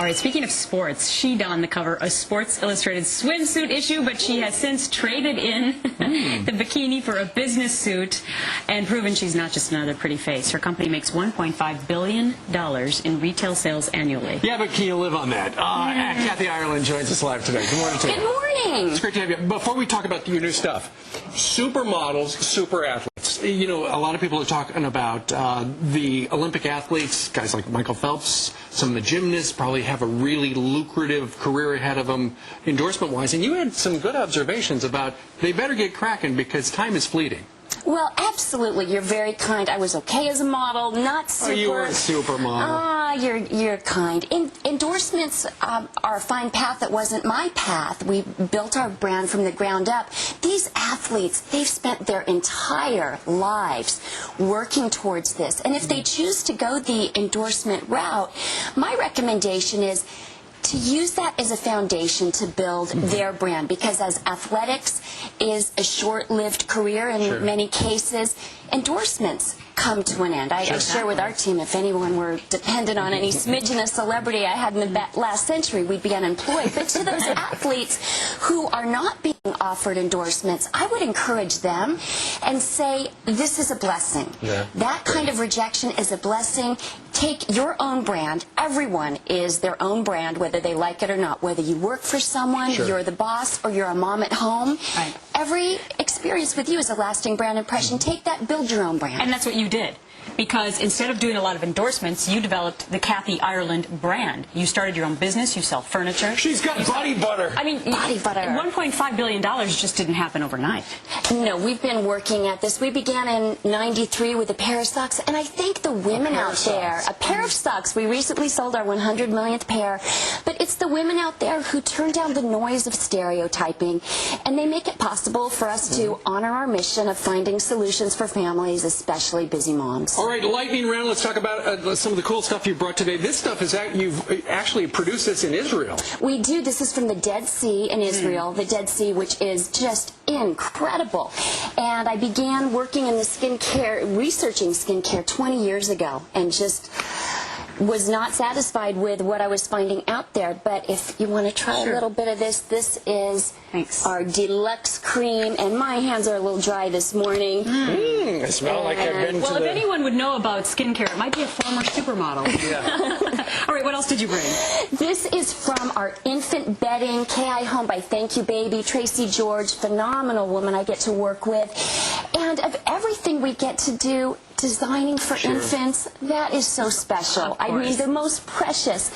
All right, speaking of sports, she donned the cover of Sports Illustrated swimsuit issue, but she has since traded in the bikini for a business suit and proven she's not just another pretty face. Her company makes $1.5 billion in retail sales annually. Yeah, but can you live on that? Kathy Ireland joins us live today. Good morning to you. Good morning. It's great to have you. Before we talk about your new stuff, supermodels, super athletes. You know, a lot of people are talking about the Olympic athletes, guys like Michael Phelps, some of the gymnasts probably have a really lucrative career ahead of them endorsement-wise. And you had some good observations about they better get cracking because time is fleeting. Well, absolutely. You're very kind. I was okay as a model, not super. Oh, you were a supermodel. You're kind. Endorsements are a fine path that wasn't my path. We built our brand from the ground up. These athletes, they've spent their entire lives working towards this. And if they choose to go the endorsement route, my recommendation is to use that as a foundation to build their brand, because as athletics is a short-lived career in many cases, endorsements come to an end. I share with our team, if anyone were dependent on any smidgen of celebrity I had in the last century, we'd be unemployed. But to those athletes who are not being offered endorsements, I would encourage them and say, this is a blessing. Yeah. That kind of rejection is a blessing. Take your own brand. Everyone is their own brand, whether they like it or not. Whether you work for someone, you're the boss, or you're a mom at home. Right. Every experience with you is a lasting brand impression. Take that, build your own brand. And that's what you did. Because instead of doing a lot of endorsements, you developed the Kathy Ireland brand. You started your own business. You sell furniture. She's got body butter. I mean, body butter. $1.5 billion just didn't happen overnight. No, we've been working at this. We began in '93 with a pair of socks, and I think the women out there, a pair of socks. We recently sold our 100 millionth pair, but it's the women out there who turn down the noise of stereotyping, and they make it possible for us to honor our mission of finding solutions for families, especially busy moms. All right, lightning round. Let's talk about some of the cool stuff you brought today. This stuff is you've actually produced this in Israel. We do. This is from the Dead Sea in Israel, the Dead Sea, which is just incredible. And I began working in the skincare, researching skincare 20 years ago, and just was not satisfied with what I was finding out there. But if you want to try a little bit of this, this is our deluxe cream, and my hands are a little dry this morning. I smell like I've been to if anyone would know about skincare, it might be a former supermodel. Yeah. All right, what else did you bring? This is from our infant bedding, KI Home by Thank You Baby, Tracy George, phenomenal woman I get to work with. And of everything we get to do, designing for infants, that is so special. I mean, the most precious.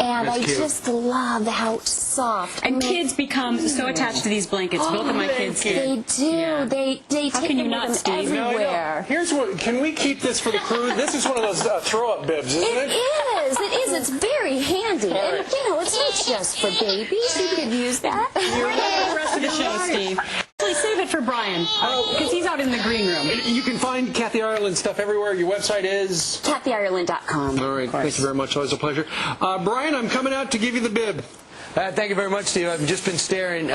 And I just love how soft. And kids become so attached to these blankets. Both of my kids do. They do. Yeah. They take them with them everywhere. Here's what, can we keep this for the crew? This is one of those throw-up bibs, isn't it? It is. It's very handy. And, you know, it's not just for babies. You could use that. You're the rest of the show, Steve. Save it for Brian, because he's out in the green room. You can find Kathy Ireland stuff everywhere. Your website is? KathyIreland.com. All right, thank you very much. Always a pleasure. Brian, I'm coming out to give you the bib. Thank you very much, Steve. I've just been staring.